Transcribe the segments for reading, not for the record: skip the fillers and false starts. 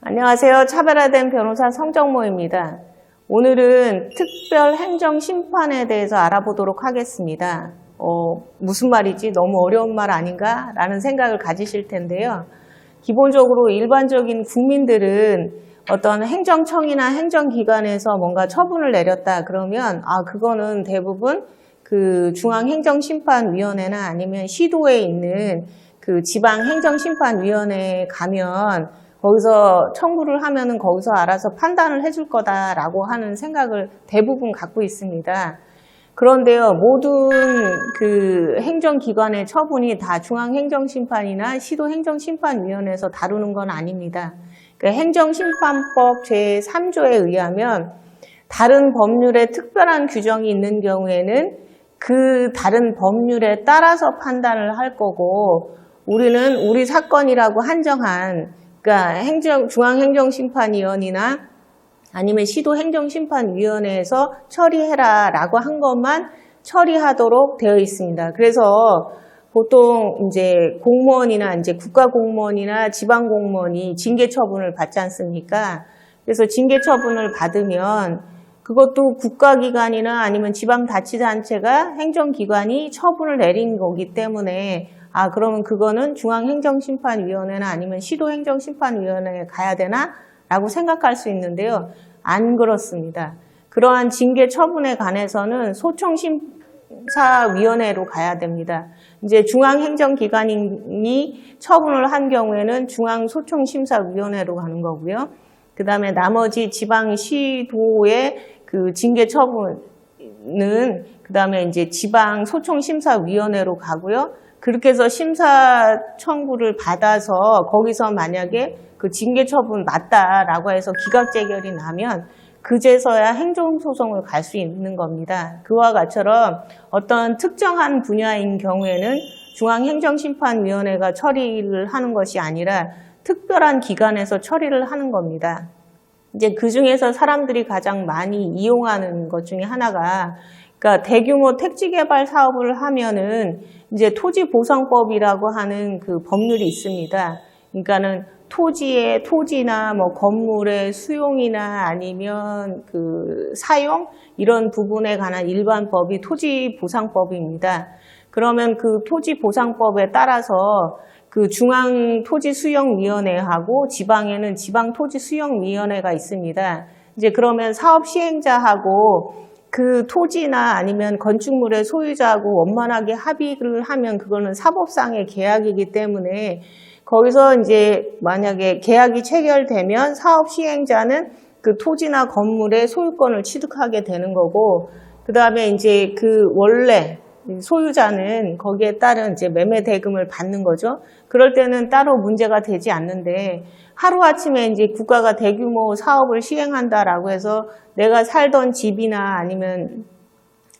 안녕하세요. 차별화된 변호사 성정모입니다. 오늘은 특별행정심판에 대해서 알아보도록 하겠습니다. 무슨 말이지? 너무 어려운 말 아닌가? 라는 생각을 가지실 텐데요. 기본적으로 일반적인 국민들은 어떤 행정청이나 행정기관에서 뭔가 처분을 내렸다 그러면 그거는 대부분 그 중앙행정심판위원회나 아니면 시도에 있는 그 지방행정심판위원회에 가면 거기서 청구를 하면은 거기서 알아서 판단을 해줄 거다라고 하는 생각을 대부분 갖고 있습니다. 그런데요, 모든 그 행정기관의 처분이 다 중앙행정심판이나 시도행정심판위원회에서 다루는 건 아닙니다. 그러니까 행정심판법 제3조에 의하면 다른 법률에 특별한 규정이 있는 경우에는 그 다른 법률에 따라서 판단을 할 거고, 우리는 우리 사건이라고 한정한 그러니까 중앙행정심판위원이나 아니면 시도행정심판위원회에서 처리해라라고 한 것만 처리하도록 되어 있습니다. 그래서 보통 이제 공무원이나 이제 국가공무원이나 지방공무원이 징계처분을 받지 않습니까? 그래서 징계처분을 받으면 그것도 국가기관이나 아니면 지방자치단체가 행정기관이 처분을 내린 거기 때문에 그러면 그거는 중앙행정심판위원회나 아니면 시도행정심판위원회에 가야 되나? 라고 생각할 수 있는데요. 안 그렇습니다. 그러한 징계 처분에 관해서는 소총심사위원회로 가야 됩니다. 이제 중앙행정기관이 처분을 한 경우에는 중앙소총심사위원회로 가는 거고요. 그 다음에 나머지 지방시도의 그 징계 처분은 그 다음에 이제 지방소총심사위원회로 가고요. 그렇게 해서 심사 청구를 받아서 거기서 만약에 그 징계 처분 맞다라고 해서 기각 재결이 나면 그제서야 행정소송을 갈 수 있는 겁니다. 그와 같처럼 어떤 특정한 분야인 경우에는 중앙행정심판위원회가 처리를 하는 것이 아니라 특별한 기관에서 처리를 하는 겁니다. 이제 그 중에서 사람들이 가장 많이 이용하는 것 중에 하나가 그러니까 대규모 택지개발 사업을 하면은 이제 토지보상법이라고 하는 그 법률이 있습니다. 그러니까는 토지나 뭐 건물의 수용이나 아니면 그 사용 이런 부분에 관한 일반법이 토지보상법입니다. 그러면 그 토지보상법에 따라서 그 중앙토지수용위원회하고 지방에는 지방토지수용위원회가 있습니다. 이제 그러면 사업 시행자하고 그 토지나 아니면 건축물의 소유자하고 원만하게 합의를 하면 그거는 사법상의 계약이기 때문에 거기서 이제 만약에 계약이 체결되면 사업 시행자는 그 토지나 건물의 소유권을 취득하게 되는 거고, 그 다음에 이제 그 원래 소유자는 거기에 따른 이제 매매 대금을 받는 거죠. 그럴 때는 따로 문제가 되지 않는데 하루아침에 이제 국가가 대규모 사업을 시행한다라고 해서 내가 살던 집이나 아니면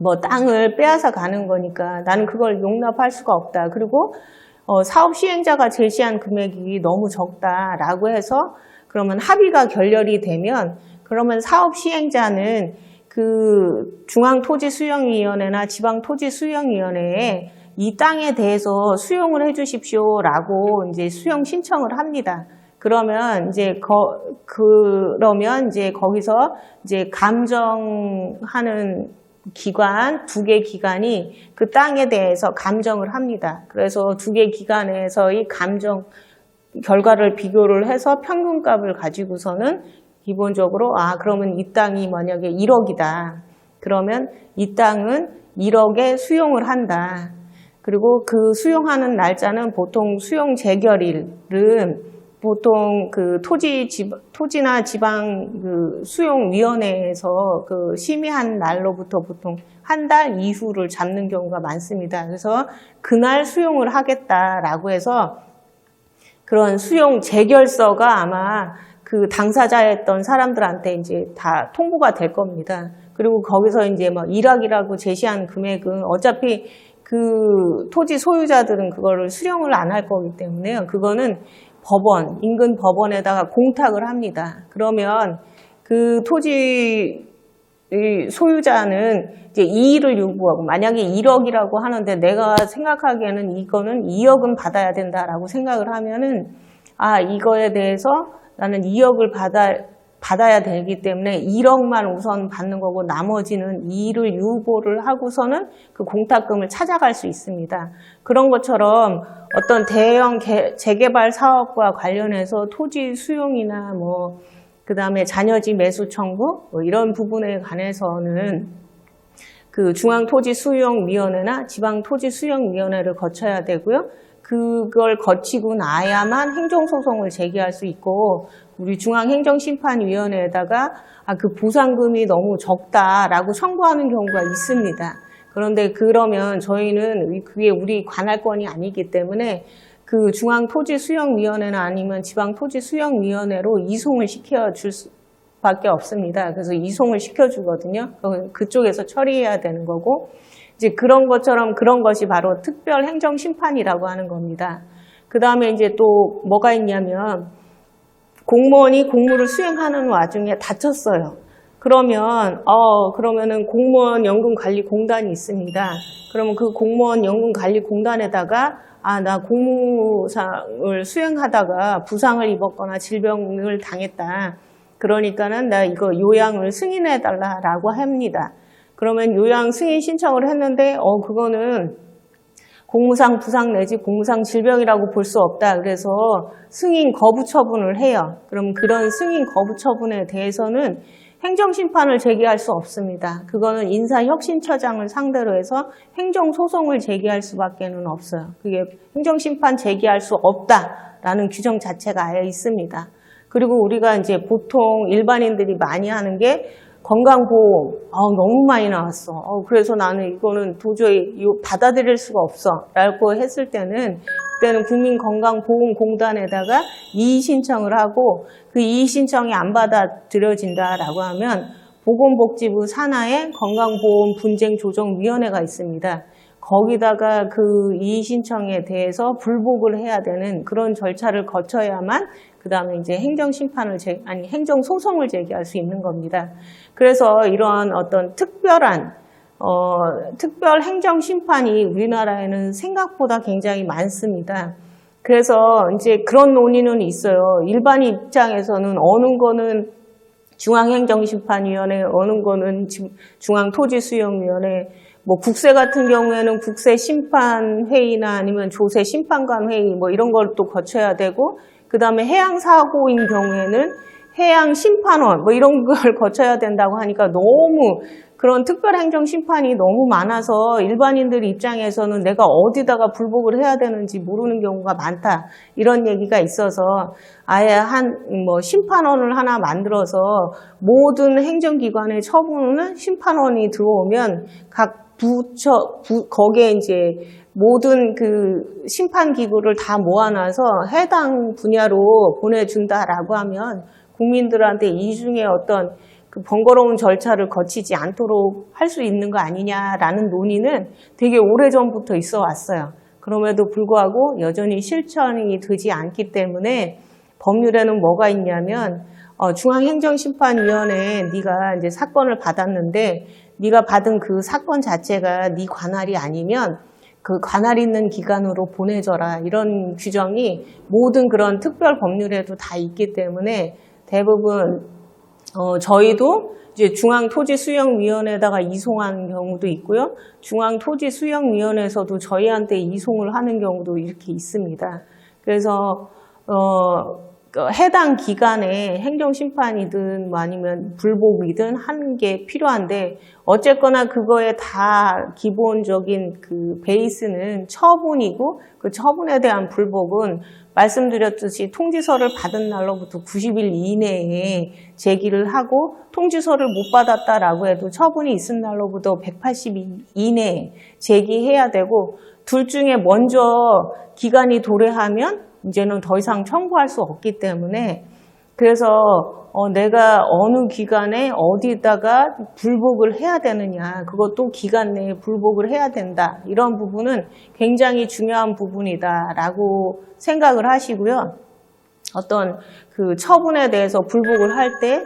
뭐 땅을 빼앗아 가는 거니까 나는 그걸 용납할 수가 없다. 그리고 사업 시행자가 제시한 금액이 너무 적다라고 해서 그러면 합의가 결렬이 되면 그러면 사업 시행자는 그 중앙토지수용위원회나 지방토지수용위원회에 이 땅에 대해서 수용을 해 주십시오라고 이제 수용 신청을 합니다. 그러면 이제 거기서 이제 감정하는 기관, 2개 기관이 그 땅에 대해서 감정을 합니다. 그래서 2개 기관에서의 감정 결과를 비교를 해서 평균값을 가지고서는 기본적으로 그러면 이 땅이 만약에 1억이다. 그러면 이 땅은 1억에 수용을 한다. 그리고 그 수용하는 날짜는 보통 수용 재결일은 보통 그 토지나 지방 그 수용위원회에서 그 심의한 날로부터 보통 한 달 이후를 잡는 경우가 많습니다. 그래서 그날 수용을 하겠다라고 해서 그런 수용 재결서가 아마 그 당사자였던 사람들한테 이제 다 통보가 될 겁니다. 그리고 거기서 이제 뭐 1억이라고 제시한 금액은 어차피 그 토지 소유자들은 그거를 수령을 안 할 거기 때문에요. 그거는 인근 법원에다가 공탁을 합니다. 그러면 그 토지 소유자는 이제 이의를 요구하고 만약에 1억이라고 하는데 내가 생각하기에는 이거는 2억은 받아야 된다라고 생각을 하면은 이거에 대해서 나는 2억을 받아야 되기 때문에 1억만 우선 받는 거고 나머지는 일을 유보를 하고서는 그 공탁금을 찾아갈 수 있습니다. 그런 것처럼 어떤 대형 재개발 사업과 관련해서 토지 수용이나 그다음에 잔여지 매수 청구 이런 부분에 관해서는 그 중앙토지수용위원회나 지방토지수용위원회를 거쳐야 되고요. 그걸 거치고 나야만 행정소송을 제기할 수 있고 우리 중앙행정심판위원회에다가 그 보상금이 너무 적다라고 청구하는 경우가 있습니다. 그런데 그러면 저희는 그게 우리 관할권이 아니기 때문에 그 중앙토지수용위원회나 아니면 지방토지수용위원회로 이송을 시켜줄 수밖에 없습니다. 그래서 이송을 시켜주거든요. 그쪽에서 처리해야 되는 거고 이제 그런 것처럼 그런 것이 바로 특별행정심판이라고 하는 겁니다. 그 다음에 이제 또 뭐가 있냐면 공무원이 공무를 수행하는 와중에 다쳤어요. 그러면은 공무원 연금관리공단이 있습니다. 그러면 그 공무원 연금관리공단에다가 나 공무상을 수행하다가 부상을 입었거나 질병을 당했다. 그러니까는 나 이거 요양을 승인해달라라고 합니다. 그러면 요양 승인 신청을 했는데 그거는 공무상 부상 내지 공무상 질병이라고 볼 수 없다. 그래서 승인 거부 처분을 해요. 그럼 그런 승인 거부 처분에 대해서는 행정심판을 제기할 수 없습니다. 그거는 인사혁신처장을 상대로 해서 행정소송을 제기할 수밖에는 없어요. 그게 행정심판 제기할 수 없다라는 규정 자체가 아예 있습니다. 그리고 우리가 이제 보통 일반인들이 많이 하는 게 건강보험, 너무 많이 나왔어. 그래서 나는 이거는 도저히 받아들일 수가 없어. 라고 했을 때는, 그때는 국민건강보험공단에다가 이의 신청을 하고, 그 이의 신청이 안 받아들여진다라고 하면, 보건복지부 산하에 건강보험분쟁조정위원회가 있습니다. 거기다가 그 이의 신청에 대해서 불복을 해야 되는 그런 절차를 거쳐야만 그 다음에 이제 행정소송을 제기할 수 있는 겁니다. 그래서 이런 어떤 특별 행정심판이 우리나라에는 생각보다 굉장히 많습니다. 그래서 이제 그런 논의는 있어요. 일반인 입장에서는 어느 거는 중앙행정심판위원회, 어느 거는 중앙토지수용위원회, 국세 같은 경우에는 국세심판회의나 아니면 조세심판관회의 이런 걸 또 거쳐야 되고, 그 다음에 해양사고인 경우에는 해양심판원 이런 걸 거쳐야 된다고 하니까 너무 그런 특별행정심판이 너무 많아서 일반인들 입장에서는 내가 어디다가 불복을 해야 되는지 모르는 경우가 많다. 이런 얘기가 있어서 아예 심판원을 하나 만들어서 모든 행정기관의 처분은 심판원이 들어오면 각 거기에 이제 모든 그 심판기구를 다 모아놔서 해당 분야로 보내준다라고 하면 국민들한테 이 중에 어떤 그 번거로운 절차를 거치지 않도록 할 수 있는 거 아니냐라는 논의는 되게 오래전부터 있어 왔어요. 그럼에도 불구하고 여전히 실천이 되지 않기 때문에 법률에는 뭐가 있냐면 중앙행정심판위원회에 네가 이제 사건을 받았는데 네가 받은 그 사건 자체가 네 관할이 아니면 그 관할 있는 기관으로 보내줘라. 이런 규정이 모든 그런 특별 법률에도 다 있기 때문에 대부분 저희도 이제 중앙토지수용위원회에다가 이송하는 경우도 있고요. 중앙토지수용위원회에서도 저희한테 이송을 하는 경우도 이렇게 있습니다. 그래서 해당 기관에 행정심판이든 아니면 불복이든 하는 게 필요한데 어쨌거나 그거에 다 기본적인 그 베이스는 처분이고 그 처분에 대한 불복은 말씀드렸듯이 통지서를 받은 날로부터 90일 이내에 제기를 하고 통지서를 못 받았다라고 해도 처분이 있은 날로부터 180일 이내에 제기해야 되고 둘 중에 먼저 기간이 도래하면 이제는 더 이상 청구할 수 없기 때문에 그래서 내가 어느 기간에 어디다가 불복을 해야 되느냐 그것도 기간 내에 불복을 해야 된다 이런 부분은 굉장히 중요한 부분이다라고 생각을 하시고요. 어떤 그 처분에 대해서 불복을 할 때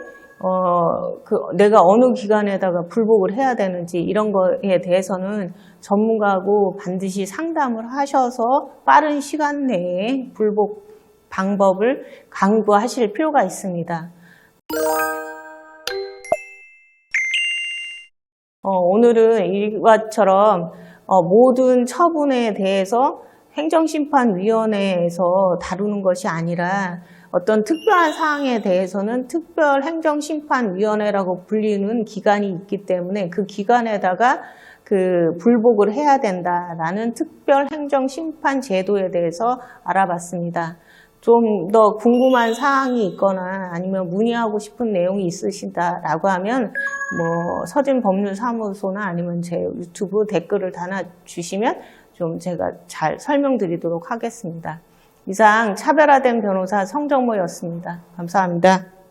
내가 어느 기간에다가 불복을 해야 되는지 이런 거에 대해서는 전문가하고 반드시 상담을 하셔서 빠른 시간 내에 불복 방법을 강구하실 필요가 있습니다. 오늘은 이것처럼 모든 처분에 대해서 행정심판위원회에서 다루는 것이 아니라 어떤 특별한 사항에 대해서는 특별행정심판위원회라고 불리는 기관이 있기 때문에 그 기관에다가 불복을 해야 된다라는 특별행정심판 제도에 대해서 알아봤습니다. 좀 더 궁금한 사항이 있거나 아니면 문의하고 싶은 내용이 있으시다라고 하면 서진법률사무소나 아니면 제 유튜브 댓글을 달아주시면 좀 제가 잘 설명드리도록 하겠습니다. 이상 차별화된 변호사 성정모였습니다. 감사합니다.